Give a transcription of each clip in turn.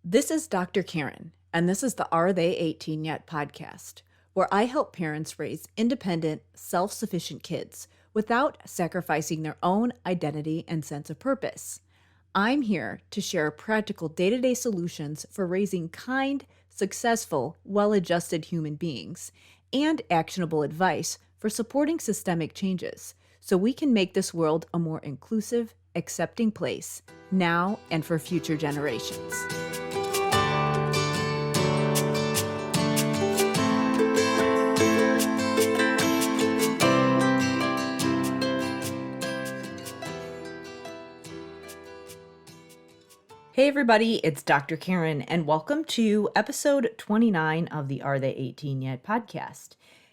This is Dr. Karen, and this is the Are They 18 Yet podcast, where I help parents raise independent, self-sufficient kids without sacrificing their own identity and sense of purpose. I'm here to share practical day-to-day solutions for raising kind, successful, well-adjusted human beings and actionable advice for supporting systemic changes so we can make this world a more inclusive, accepting place now and for future generations. Hey everybody, it's Dr. Karen, and welcome to episode 29 of the Are They 18 Yet podcast.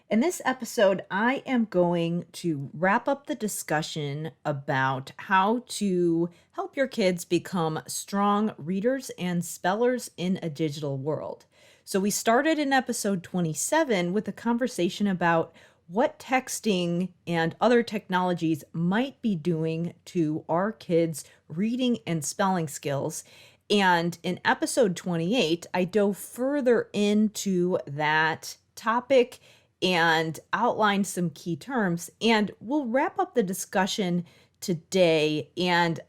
In this episode, I am going to wrap up the discussion about how to help your kids become strong readers and spellers in a digital world. So we started in episode 27 with a conversation about what texting and other technologies might be doing to our kids' reading and spelling skills. And in episode 28, I dove further into that topic and outlined some key terms. And we'll wrap up the discussion today. And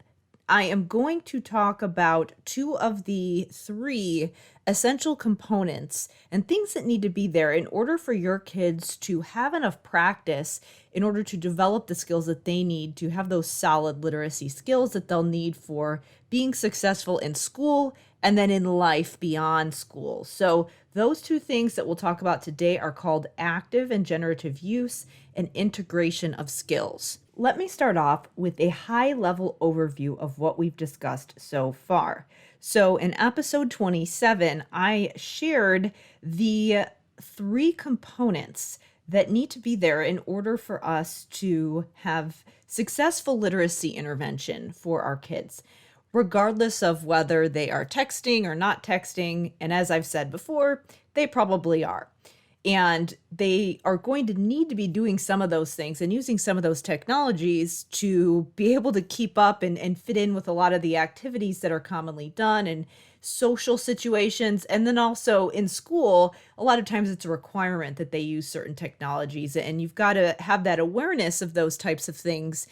I am going to talk about two of the three essential components and things that need to be there in order for your kids to have enough practice in order to develop the skills that they need to have those solid literacy skills that they'll need for being successful in school and then in life beyond school. So those two things that we'll talk about today are called active and generative use and integration of skills. Let me start off with a high-level overview of what we've discussed so far. So in episode 27, I shared the three components that need to be there in order for us to have successful literacy intervention for our kids, regardless of whether they are texting or not texting. And as I've said before, they probably are. And they are going to need to be doing some of those things and using some of those technologies to be able to keep up and fit in with a lot of the activities that are commonly done in social situations. And then also in school, a lot of times it's a requirement that they use certain technologies. And you've got to have that awareness of those types of things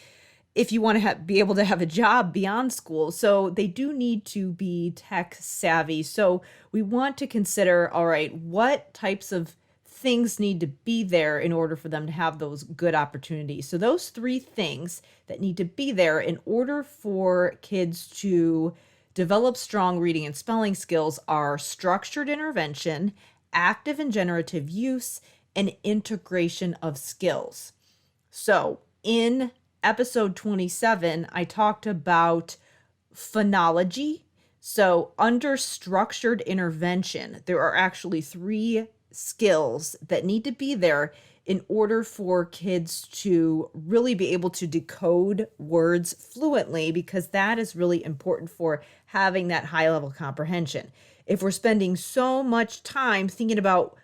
if you want to be able to have a job beyond school. So they do need to be tech savvy. So we want to consider, all right, what types of things need to be there in order for them to have those good opportunities. So those three things that need to be there in order for kids to develop strong reading and spelling skills are structured intervention, active and generative use, and integration of skills. So in episode 27, I talked about phonology. So under structured intervention, there are actually three skills that need to be there in order for kids to really be able to decode words fluently, because that is really important for having that high level comprehension. If we're spending so much time thinking about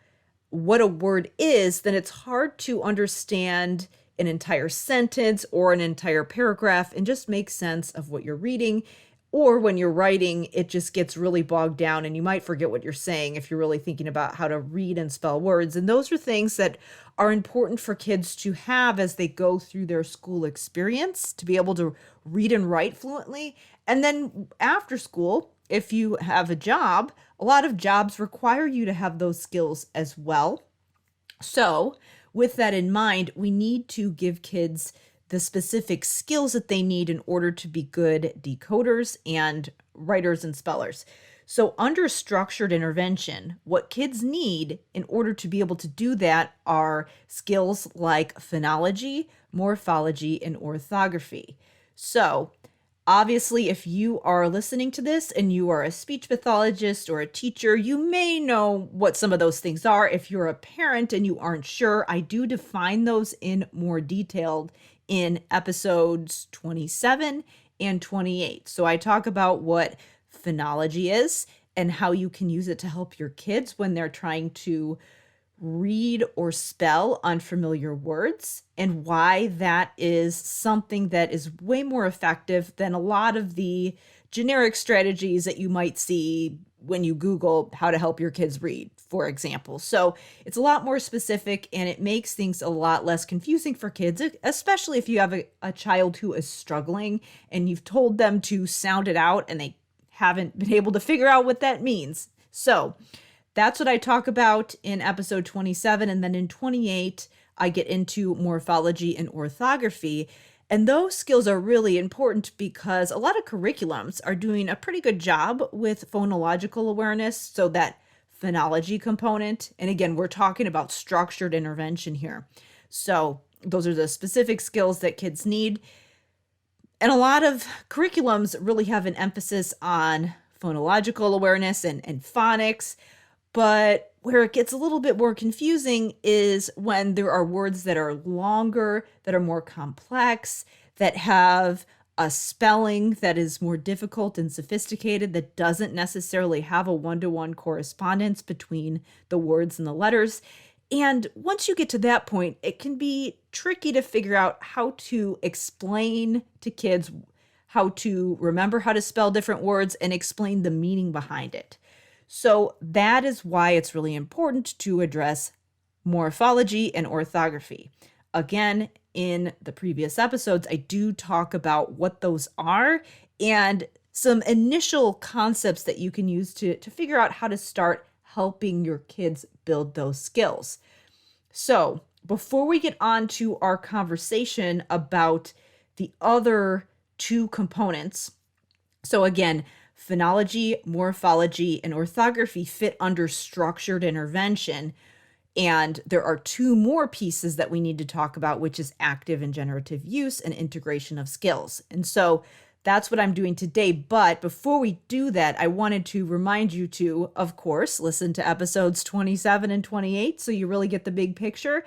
what a word is, then it's hard to understand an entire sentence or an entire paragraph and just make sense of what you're reading. Or when you're writing, it just gets really bogged down and you might forget what you're saying if you're really thinking about how to read and spell words. And those are things that are important for kids to have as they go through their school experience, to be able to read and write fluently. And then after school, if you have a job, a lot of jobs require you to have those skills as well. So with that in mind, we need to give kids the specific skills that they need in order to be good decoders and writers and spellers. So under structured intervention, what kids need in order to be able to do that are skills like phonology, morphology, and orthography. So obviously, if you are listening to this and you are a speech pathologist or a teacher, you may know what some of those things are. If you're a parent and you aren't sure, I do define those in more detail in episodes 27 and 28. So I talk about what phonology is and how you can use it to help your kids when they're trying to read or spell unfamiliar words, and why that is something that is way more effective than a lot of the generic strategies that you might see when you Google how to help your kids read, for example. So it's a lot more specific and it makes things a lot less confusing for kids, especially if you have a child who is struggling and you've told them to sound it out and they haven't been able to figure out what that means. So that's what I talk about in episode 27. And then in 28, I get into morphology and orthography. And those skills are really important because a lot of curriculums are doing a pretty good job with phonological awareness. So that phonology component, and again, we're talking about structured intervention here. So those are the specific skills that kids need. And a lot of curriculums really have an emphasis on phonological awareness and phonics. But where it gets a little bit more confusing is when there are words that are longer, that are more complex, that have a spelling that is more difficult and sophisticated, that doesn't necessarily have a one-to-one correspondence between the words and the letters. And once you get to that point, it can be tricky to figure out how to explain to kids how to remember how to spell different words and explain the meaning behind it. So that is why it's really important to address morphology and orthography. Again, in the previous episodes, I do talk about what those are and some initial concepts that you can use to figure out how to start helping your kids build those skills. So before we get on to our conversation about the other two components, so again, phonology, morphology, and orthography fit under structured intervention. And there are two more pieces that we need to talk about, which is active and generative use and integration of skills. And so that's what I'm doing today. But before we do that, I wanted to remind you to, of course, listen to episodes 27 and 28 so you really get the big picture.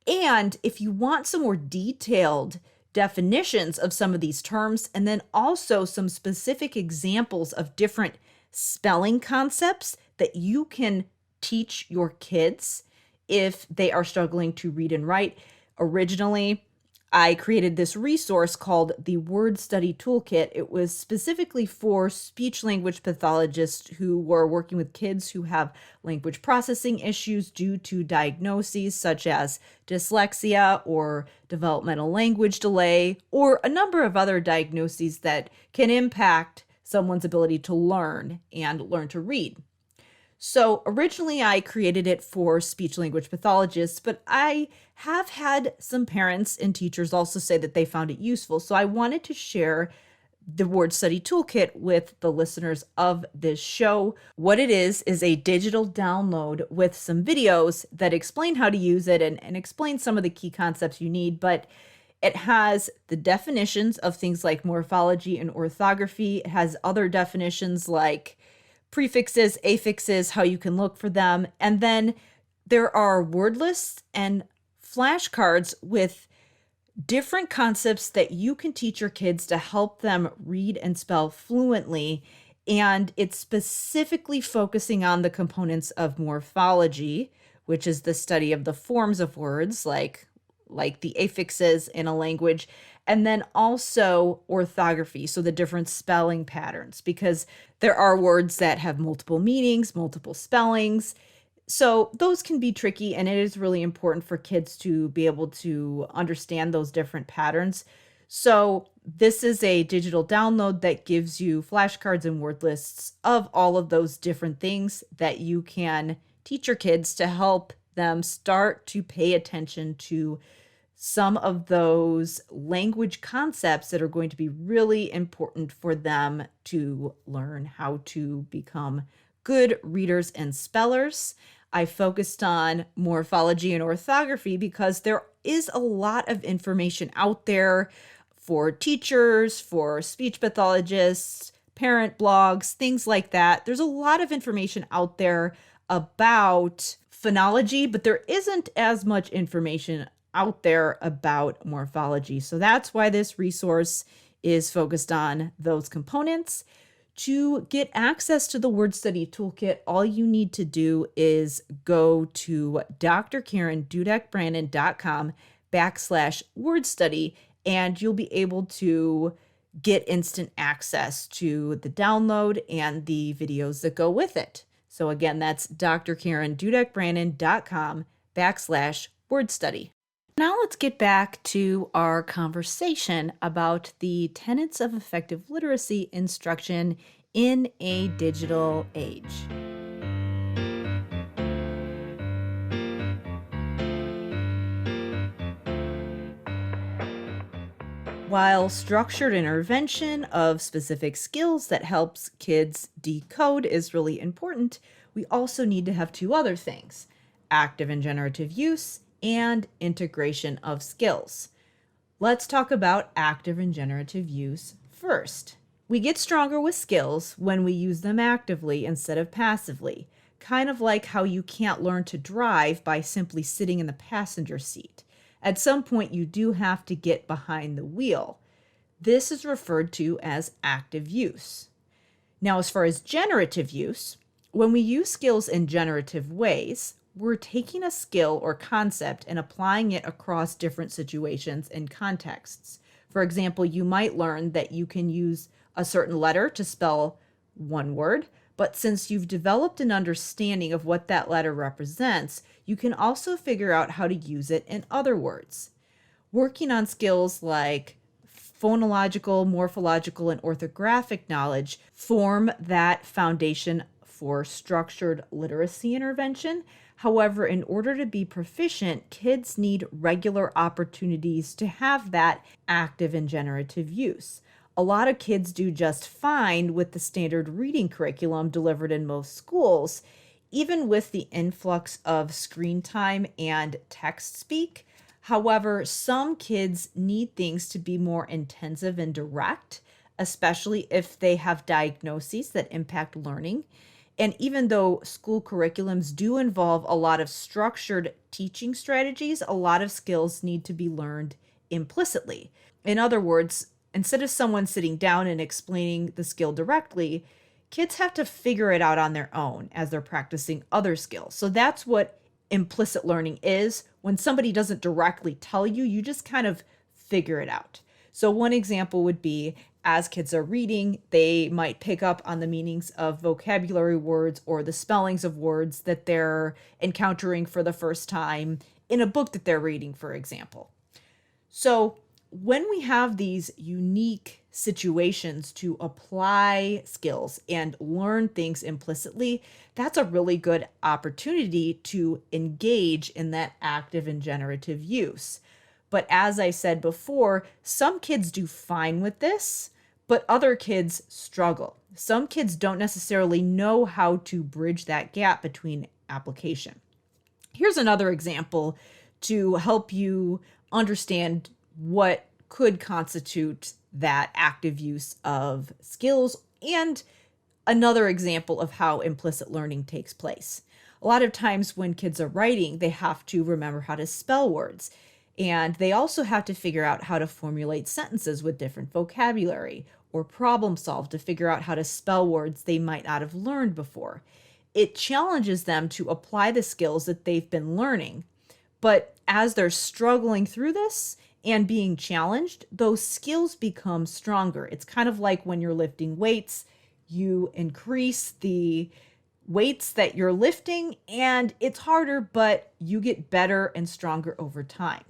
And if you want some more detailed definitions of some of these terms, and then also some specific examples of different spelling concepts that you can teach your kids if they are struggling to read and write. Originally, I created this resource called the Word Study Toolkit. It was specifically for speech language pathologists who were working with kids who have language processing issues due to diagnoses such as dyslexia or developmental language delay, or a number of other diagnoses that can impact someone's ability to learn and learn to read. So originally I created it for speech language pathologists, but I have had some parents and teachers also say that they found it useful. So I wanted to share the Word Study Toolkit with the listeners of this show. What it is a digital download with some videos that explain how to use it and explain some of the key concepts you need. But it has the definitions of things like morphology and orthography. It has other definitions like prefixes, affixes, how you can look for them. And then there are word lists and flashcards with different concepts that you can teach your kids to help them read and spell fluently. And it's specifically focusing on the components of morphology, which is the study of the forms of words, like the affixes in a language, and then also orthography, so the different spelling patterns, because there are words that have multiple meanings, multiple spellings. So those can be tricky, and it is really important for kids to be able to understand those different patterns. So this is a digital download that gives you flashcards and word lists of all of those different things that you can teach your kids to help them start to pay attention to some of those language concepts that are going to be really important for them to learn how to become good readers and spellers. I focused on morphology and orthography because there is a lot of information out there for teachers, for speech pathologists, parent blogs, things like that. There's a lot of information out there about phonology, but there isn't as much information out there about morphology. So that's why this resource is focused on those components. To get access to the Word Study Toolkit, all you need to do is go to drkarendudek-brannan.com/word study, and you'll be able to get instant access to the download and the videos that go with it. So again, that's drkarendudekbrannan.com/word study. Now let's get back to our conversation about the tenets of effective literacy instruction in a digital age. While structured intervention of specific skills that helps kids decode is really important, we also need to have two other things: active and generative use and integration of skills. Let's talk about active and generative use first. We get stronger with skills when we use them actively instead of passively, kind of like how you can't learn to drive by simply sitting in the passenger seat. At some point, you do have to get behind the wheel. This is referred to as active use. Now, as far as generative use, when we use skills in generative ways, we're taking a skill or concept and applying it across different situations and contexts. For example, you might learn that you can use a certain letter to spell one word, but since you've developed an understanding of what that letter represents, you can also figure out how to use it in other words. Working on skills like phonological, morphological, and orthographic knowledge form that foundation for structured literacy intervention. However, in order to be proficient, kids need regular opportunities to have that active and generative use. A lot of kids do just fine with the standard reading curriculum delivered in most schools, even with the influx of screen time and text speak. However, some kids need things to be more intensive and direct, especially if they have diagnoses that impact learning. And even though school curriculums do involve a lot of structured teaching strategies, a lot of skills need to be learned implicitly. In other words, instead of someone sitting down and explaining the skill directly, kids have to figure it out on their own as they're practicing other skills. So that's what implicit learning is. When somebody doesn't directly tell you, you just kind of figure it out. So one example would be, as kids are reading, they might pick up on the meanings of vocabulary words or the spellings of words that they're encountering for the first time in a book that they're reading, for example. So when we have these unique situations to apply skills and learn things implicitly, that's a really good opportunity to engage in that active and generative use. But as I said before, some kids do fine with this, but other kids struggle. Some kids don't necessarily know how to bridge that gap between application. Here's another example to help you understand what could constitute that active use of skills, and another example of how implicit learning takes place. A lot of times when kids are writing, they have to remember how to spell words, and they also have to figure out how to formulate sentences with different vocabulary or problem solve to figure out how to spell words they might not have learned before. It challenges them to apply the skills that they've been learning, but as they're struggling through this and being challenged, those skills become stronger. It's kind of like when you're lifting weights, you increase the weights that you're lifting and it's harder, but you get better and stronger over time.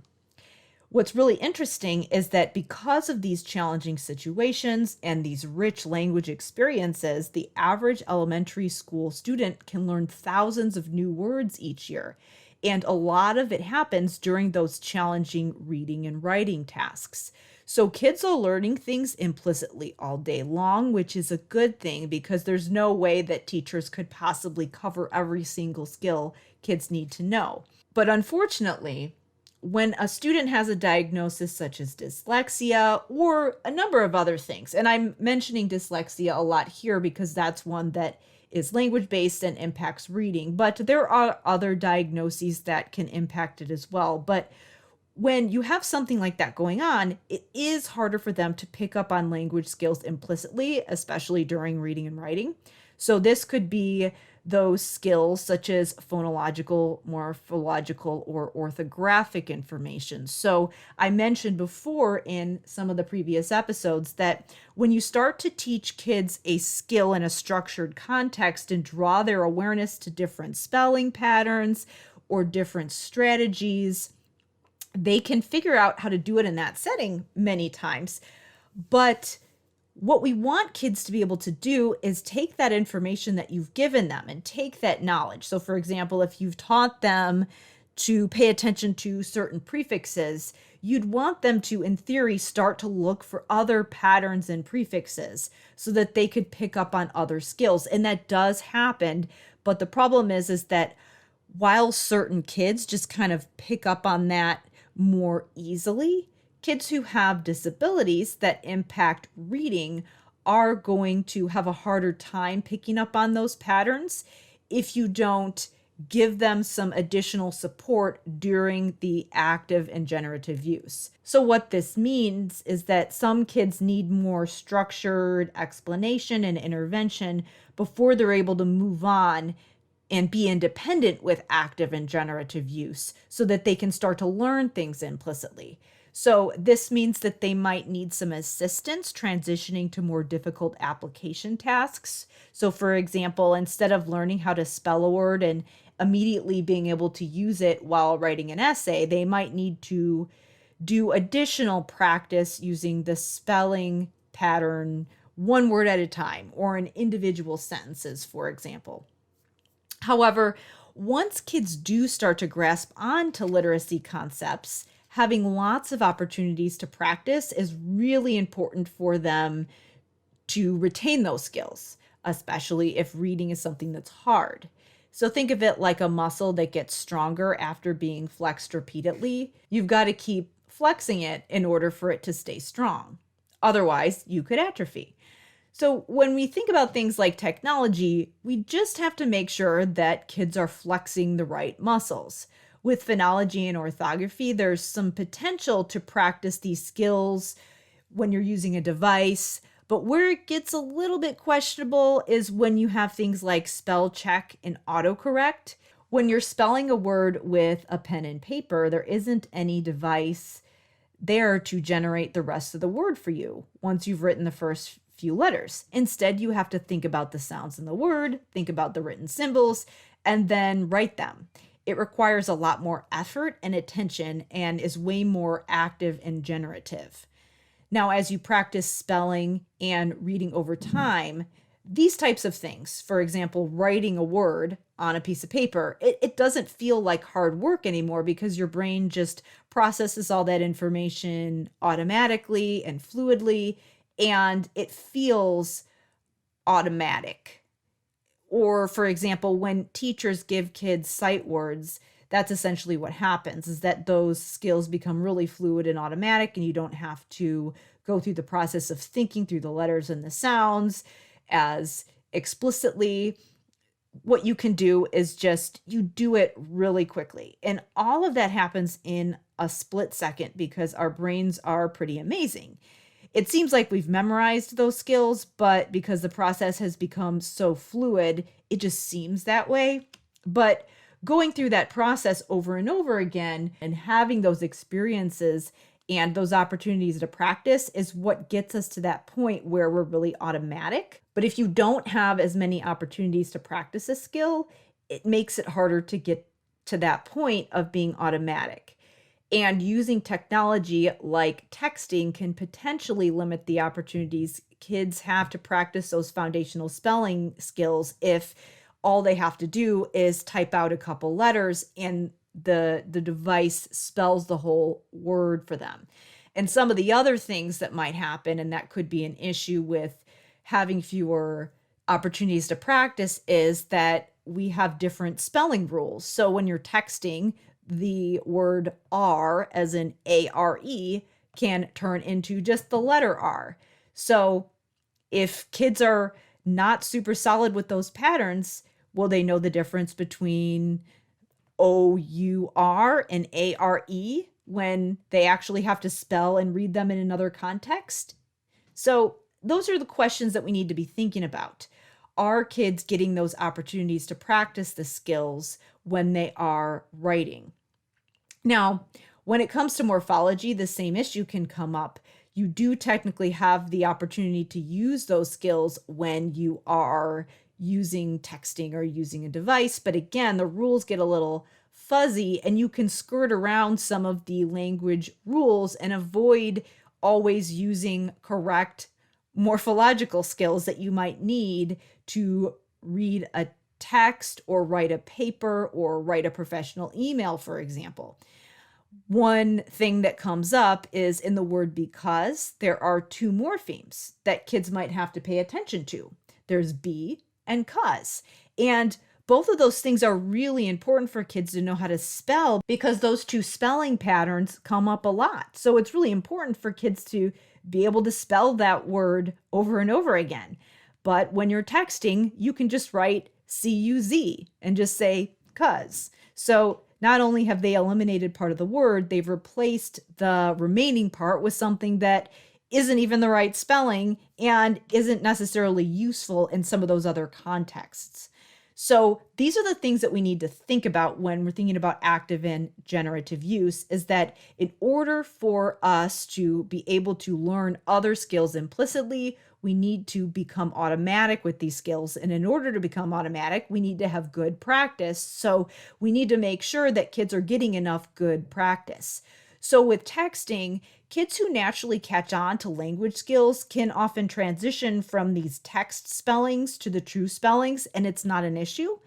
What's really interesting is that because of these challenging situations and these rich language experiences, the average elementary school student can learn thousands of new words each year. And a lot of it happens during those challenging reading and writing tasks. So kids are learning things implicitly all day long, which is a good thing because there's no way that teachers could possibly cover every single skill kids need to know. But unfortunately, when a student has a diagnosis such as dyslexia or a number of other things, and I'm mentioning dyslexia a lot here because that's one that is language-based and impacts reading, but there are other diagnoses that can impact it as well. But when you have something like that going on, it is harder for them to pick up on language skills implicitly, especially during reading and writing. So this could be those skills such as phonological, morphological, or orthographic information. So I mentioned before in some of the previous episodes that when you start to teach kids a skill in a structured context and draw their awareness to different spelling patterns or different strategies, they can figure out how to do it in that setting many times. But what we want kids to be able to do is take that information that you've given them and take that knowledge. So, for example, if you've taught them to pay attention to certain prefixes, you'd want them to, in theory, start to look for other patterns and prefixes so that they could pick up on other skills. And that does happen. But the problem is that while certain kids just kind of pick up on that more easily, kids who have disabilities that impact reading are going to have a harder time picking up on those patterns if you don't give them some additional support during the active and generative use. So what this means is that some kids need more structured explanation and intervention before they're able to move on and be independent with active and generative use so that they can start to learn things implicitly. So this means that they might need some assistance transitioning to more difficult application tasks. So for example, instead of learning how to spell a word and immediately being able to use it while writing an essay, they might need to do additional practice using the spelling pattern one word at a time or in individual sentences, for example. However, once kids do start to grasp onto literacy concepts, having lots of opportunities to practice is really important for them to retain those skills, especially if reading is something that's hard. So think of it like a muscle that gets stronger after being flexed repeatedly. You've got to keep flexing it in order for it to stay strong. Otherwise, you could atrophy. So when we think about things like technology, we just have to make sure that kids are flexing the right muscles. With phonology and orthography, there's some potential to practice these skills when you're using a device, but where it gets a little bit questionable is when you have things like spell check and autocorrect. When you're spelling a word with a pen and paper, there isn't any device there to generate the rest of the word for you once you've written the first few letters. Instead, you have to think about the sounds in the word, think about the written symbols, and then write them. It requires a lot more effort and attention and is way more active and generative. Now, as you practice spelling and reading over time, these types of things, for example, writing a word on a piece of paper, it doesn't feel like hard work anymore because your brain just processes all that information automatically and fluidly, and it feels automatic. Or, for example, when teachers give kids sight words, that's essentially what happens, is that those skills become really fluid and automatic, and you don't have to go through the process of thinking through the letters and the sounds as explicitly. What you can do is just, you do it really quickly. And all of that happens in a split second because our brains are pretty amazing. It seems like we've memorized those skills, but because the process has become so fluid, it just seems that way. But going through that process over and over again and having those experiences and those opportunities to practice is what gets us to that point where we're really automatic. But if you don't have as many opportunities to practice a skill, it makes it harder to get to that point of being automatic. And using technology like texting can potentially limit the opportunities kids have to practice those foundational spelling skills if all they have to do is type out a couple letters and the device spells the whole word for them. And some of the other things that might happen, and that could be an issue with having fewer opportunities to practice, is that we have different spelling rules. So when you're texting, the word R, as in ARE, can turn into just the letter R. So if kids are not super solid with those patterns, will they know the difference between OUR and ARE when they actually have to spell and read them in another context? So those are the questions that we need to be thinking about. are kids getting those opportunities to practice the skills when they are writing? Now, when it comes to morphology, the same issue can come up. You do technically have the opportunity to use those skills when you are using texting or using a device. But again, the rules get a little fuzzy and you can skirt around some of the language rules and avoid always using correct morphological skills that you might need to read a text or write a paper or write a professional email, for example. One thing that comes up is in the word because, there are two morphemes that kids might have to pay attention to. There's be and cause. And both of those things are really important for kids to know how to spell because those two spelling patterns come up a lot. So it's really important for kids to be able to spell that word over and over again. But when you're texting, you can just write C-U-Z and just say cuz. So not only have they eliminated part of the word, they've replaced the remaining part with something that isn't even the right spelling and isn't necessarily useful in some of those other contexts. So these are the things that we need to think about when we're thinking about active and generative use, is that in order for us to be able to learn other skills implicitly, we need to become automatic with these skills. And in order to become automatic, we need to have good practice. So we need to make sure that kids are getting enough good practice. So with texting, kids who naturally catch on to language skills can often transition from these text spellings to the true spellings, and it's not an issue.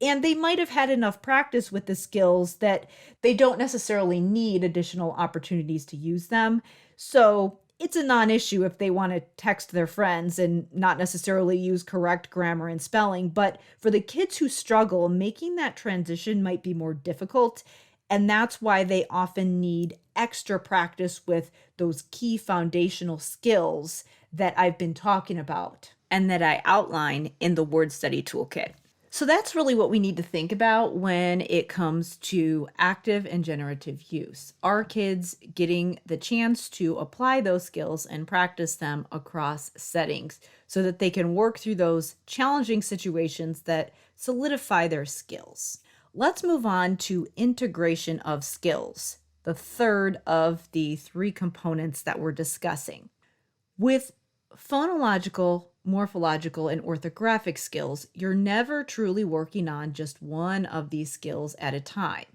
And they might have had enough practice with the skills that they don't necessarily need additional opportunities to use them. So it's a non-issue if they want to text their friends and not necessarily use correct grammar and spelling. But for the kids who struggle, making that transition might be more difficult. And that's why they often need extra practice with those key foundational skills that I've been talking about and that I outline in the word study toolkit. So that's really what we need to think about when it comes to active and generative use. Are kids getting the chance to apply those skills and practice them across settings so that they can work through those challenging situations that solidify their skills? Let's move on to integration of skills, the third of the three components that we're discussing. With phonological, morphological, and orthographic skills, you're never truly working on just one of these skills at a time.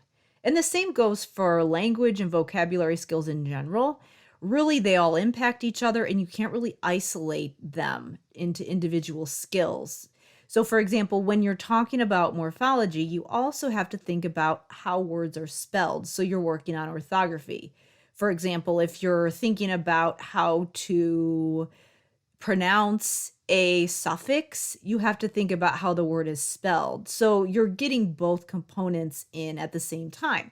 And the same goes for language and vocabulary skills in general. Really, they all impact each other, and you can't really isolate them into individual skills. So for example, when you're talking about morphology, you also have to think about how words are spelled. So you're working on orthography. For example, if you're thinking about how to pronounce a suffix, you have to think about how the word is spelled. So you're getting both components in at the same time.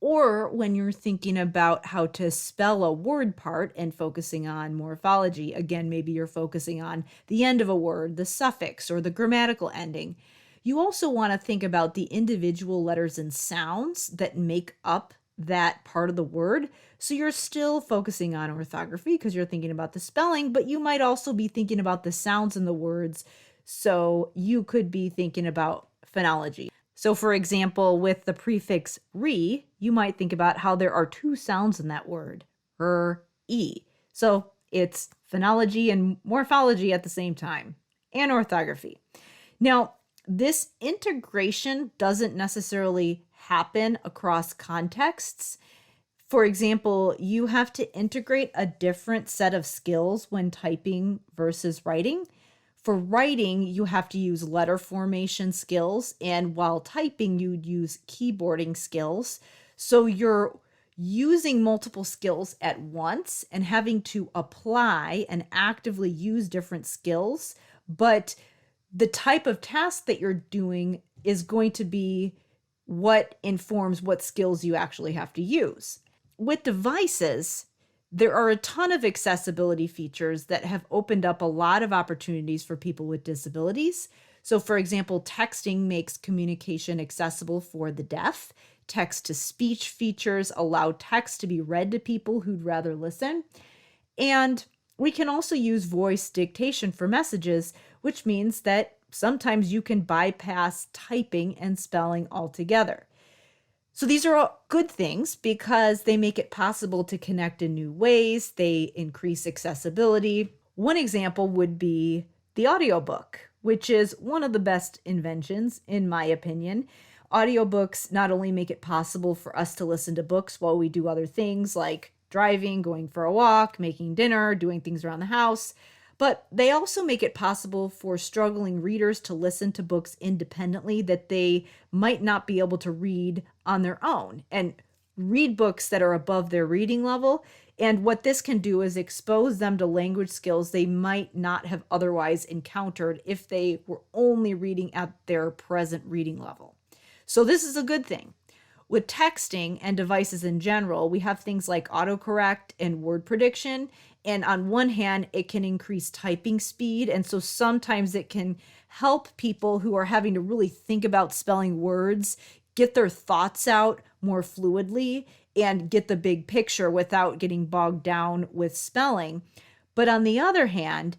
Or when you're thinking about how to spell a word part and focusing on morphology, again, maybe you're focusing on the end of a word, the suffix, or the grammatical ending. You also want to think about the individual letters and sounds that make up that part of the word. So you're still focusing on orthography because you're thinking about the spelling, but you might also be thinking about the sounds in the words. So you could be thinking about phonology. So for example, with the prefix re, you might think about how there are two sounds in that word, e. So it's phonology and morphology at the same time, and orthography. Now, this integration doesn't necessarily happen across contexts. For example, you have to integrate a different set of skills when typing versus writing. For writing, you have to use letter formation skills, and while typing, you'd use keyboarding skills. So you're using multiple skills at once and having to apply and actively use different skills, but the type of task that you're doing is going to be what informs what skills you actually have to use. With devices, there are a ton of accessibility features that have opened up a lot of opportunities for people with disabilities. So for example, texting makes communication accessible for the deaf. Text-to-speech features allow text to be read to people who'd rather listen. And we can also use voice dictation for messages, which means that sometimes you can bypass typing and spelling altogether. So these are all good things because they make it possible to connect in new ways. They increase accessibility. One example would be the audiobook, which is one of the best inventions, in my opinion. Audiobooks not only make it possible for us to listen to books while we do other things like driving, going for a walk, making dinner, doing things around the house, but they also make it possible for struggling readers to listen to books independently that they might not be able to read on their own and read books that are above their reading level. And what this can do is expose them to language skills they might not have otherwise encountered if they were only reading at their present reading level. So this is a good thing. With texting and devices in general, we have things like autocorrect and word prediction. And on one hand, it can increase typing speed. And so sometimes it can help people who are having to really think about spelling words get their thoughts out more fluidly and get the big picture without getting bogged down with spelling. But on the other hand,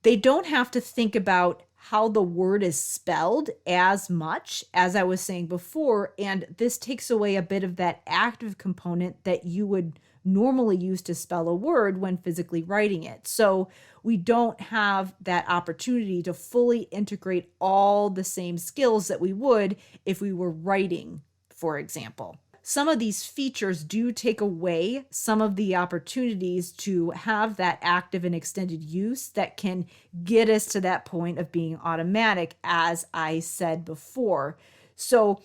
they don't have to think about how the word is spelled as much as I was saying before. And this takes away a bit of that active component that you would normally use to spell a word when physically writing it. So we don't have that opportunity to fully integrate all the same skills that we would if we were writing, for example. Some of these features do take away some of the opportunities to have that active and extended use that can get us to that point of being automatic, as I said before. So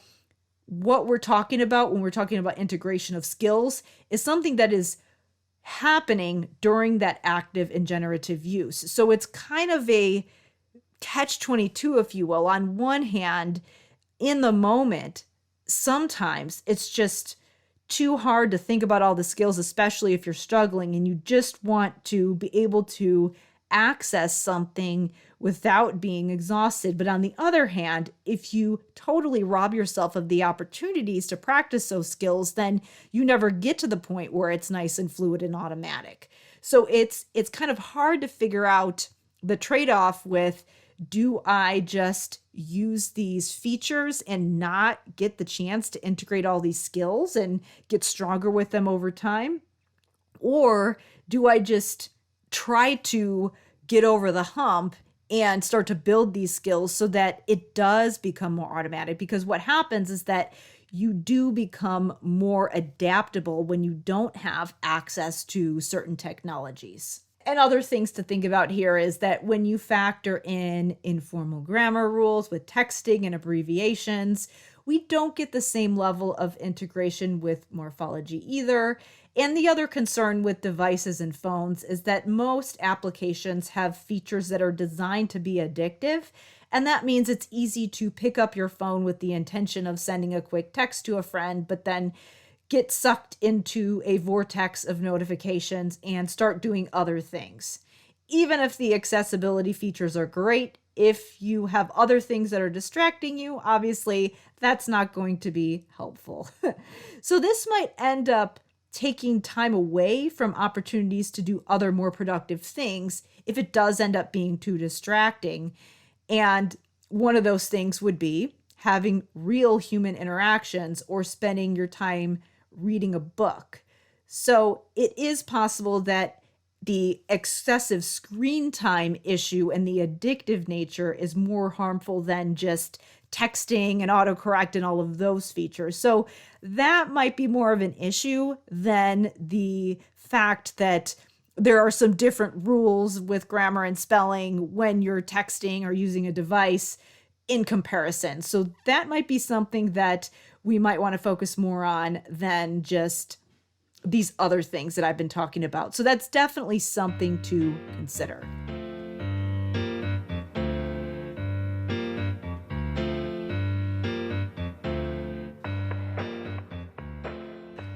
what we're talking about when we're talking about integration of skills is something that is happening during that active and generative use. So it's kind of a catch-22, if you will. On one hand, in the moment, sometimes it's just too hard to think about all the skills, especially if you're struggling and you just want to be able to access something without being exhausted. But on the other hand, if you totally rob yourself of the opportunities to practice those skills, then you never get to the point where it's nice and fluid and automatic. So it's kind of hard to figure out the trade-off with, do I just use these features and not get the chance to integrate all these skills and get stronger with them over time? Or do I just try to get over the hump and start to build these skills so that it does become more automatic? Because what happens is that you do become more adaptable when you don't have access to certain technologies. And other things to think about here is that when you factor in informal grammar rules with texting and abbreviations, we don't get the same level of integration with morphology either. And the other concern with devices and phones is that most applications have features that are designed to be addictive. And that means it's easy to pick up your phone with the intention of sending a quick text to a friend, but then get sucked into a vortex of notifications and start doing other things. Even if the accessibility features are great, if you have other things that are distracting you, obviously that's not going to be helpful. So this might end up taking time away from opportunities to do other more productive things if it does end up being too distracting. And one of those things would be having real human interactions or spending your time reading a book. So it is possible that the excessive screen time issue and the addictive nature is more harmful than just texting and autocorrect and all of those features. So that might be more of an issue than the fact that there are some different rules with grammar and spelling when you're texting or using a device in comparison. So that might be something that we might want to focus more on than just these other things that I've been talking about. So that's definitely something to consider.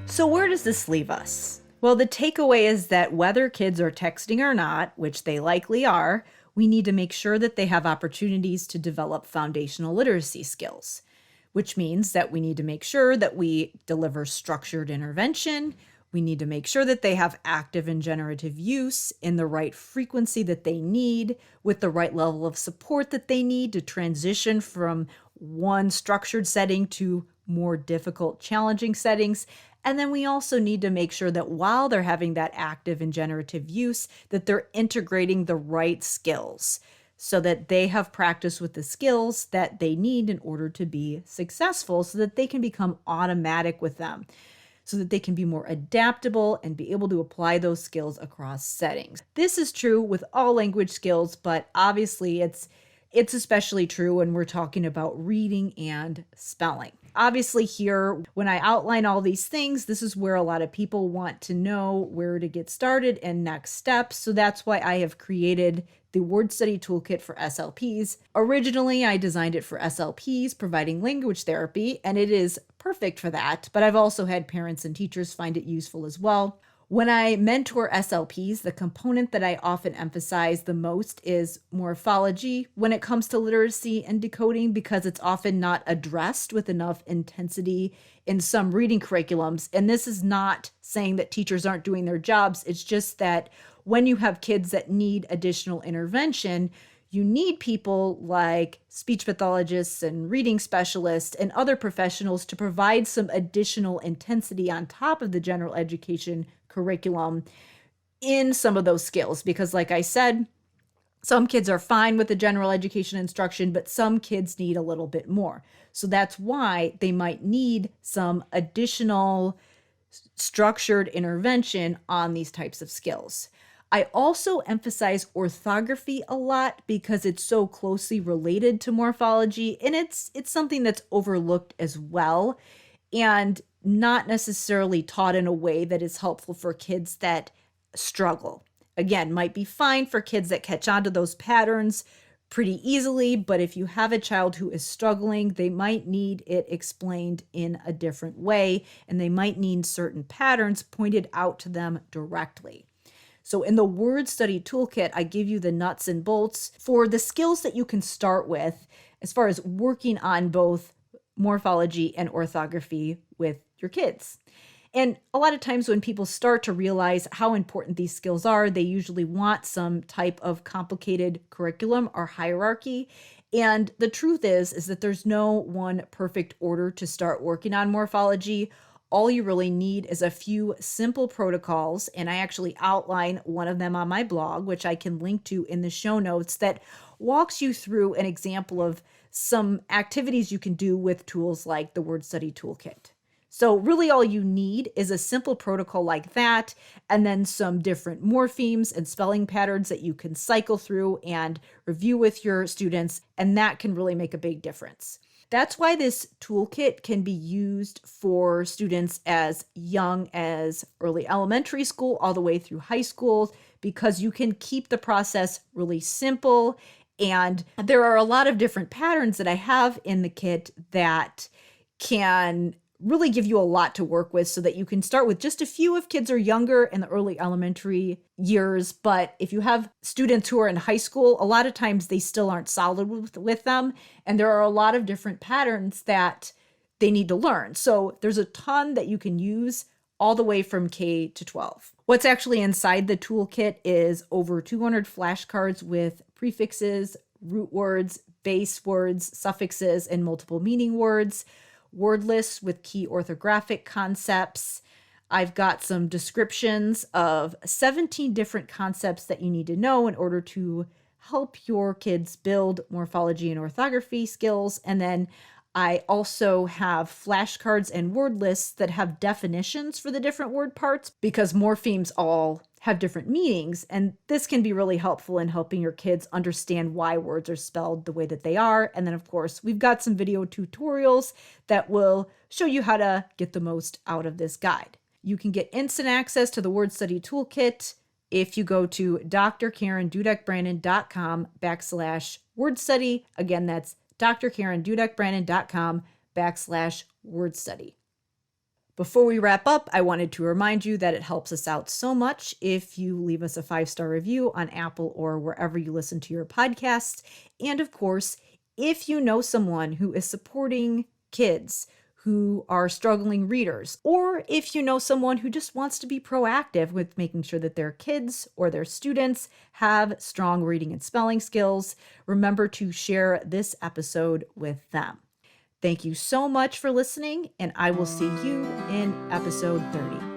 So where does this leave us? Well, the takeaway is that whether kids are texting or not, which they likely are, we need to make sure that they have opportunities to develop foundational literacy skills, which means that we need to make sure that we deliver structured intervention, We need to make sure that they have active and generative use in the right frequency that they need, with the right level of support that they need to transition from one structured setting to more difficult, challenging settings. And then we also need to make sure that while they're having that active and generative use, that they're integrating the right skills so that they have practice with the skills that they need in order to be successful, so that they can become automatic with them, so that they can be more adaptable and be able to apply those skills across settings. This is true with all language skills, but obviously it's especially true when we're talking about reading and spelling. Obviously here, when I outline all these things, this is where a lot of people want to know where to get started and next steps. So that's why I have created the Word Study Toolkit for SLPs. Originally, I designed it for SLPs, providing language therapy, and it is perfect for that. But I've also had parents and teachers find it useful as well. When I mentor SLPs, the component that I often emphasize the most is morphology when it comes to literacy and decoding, because it's often not addressed with enough intensity in some reading curriculums. And this is not saying that teachers aren't doing their jobs. It's just that when you have kids that need additional intervention, you need people like speech pathologists and reading specialists and other professionals to provide some additional intensity on top of the general education curriculum in some of those skills. Because like I said, some kids are fine with the general education instruction, but some kids need a little bit more. So that's why they might need some additional structured intervention on these types of skills. I also emphasize orthography a lot because it's so closely related to morphology, and it's something that's overlooked as well, and not necessarily taught in a way that is helpful for kids that struggle. Again, might be fine for kids that catch on to those patterns pretty easily, but if you have a child who is struggling, they might need it explained in a different way, and they might need certain patterns pointed out to them directly. So in the Word Study Toolkit, I give you the nuts and bolts for the skills that you can start with as far as working on both morphology and orthography with your kids. And a lot of times when people start to realize how important these skills are, they usually want some type of complicated curriculum or hierarchy. And the truth is that there's no one perfect order to start working on morphology. All you really need is a few simple protocols, and I actually outline one of them on my blog, which I can link to in the show notes, that walks you through an example of some activities you can do with tools like the Word Study Toolkit. So really all you need is a simple protocol like that, and then some different morphemes and spelling patterns that you can cycle through and review with your students, and that can really make a big difference. That's why this toolkit can be used for students as young as early elementary school all the way through high school, because you can keep the process really simple. And there are a lot of different patterns that I have in the kit that can really give you a lot to work with, so that you can start with just a few if kids are younger in the early elementary years. But if you have students who are in high school, a lot of times they still aren't solid with them. And there are a lot of different patterns that they need to learn. So there's a ton that you can use all the way from K to 12. What's actually inside the toolkit is over 200 flashcards with prefixes, root words, base words, suffixes, and multiple meaning words, word lists with key orthographic concepts. I've got some descriptions of 17 different concepts that you need to know in order to help your kids build morphology and orthography skills. And then I also have flashcards and word lists that have definitions for the different word parts, because morphemes all have different meanings. And this can be really helpful in helping your kids understand why words are spelled the way that they are. And then, of course, we've got some video tutorials that will show you how to get the most out of this guide. You can get instant access to the Word Study Toolkit if you go to drkarendudek-brannan.com/word study. Again, that's drkarendudek-brannan.com/word study. Before we wrap up, I wanted to remind you that it helps us out so much if you leave us a 5-star review on Apple or wherever you listen to your podcasts. And of course, if you know someone who is supporting kids who are struggling readers, or if you know someone who just wants to be proactive with making sure that their kids or their students have strong reading and spelling skills, remember to share this episode with them. Thank you so much for listening, and I will see you in episode 30.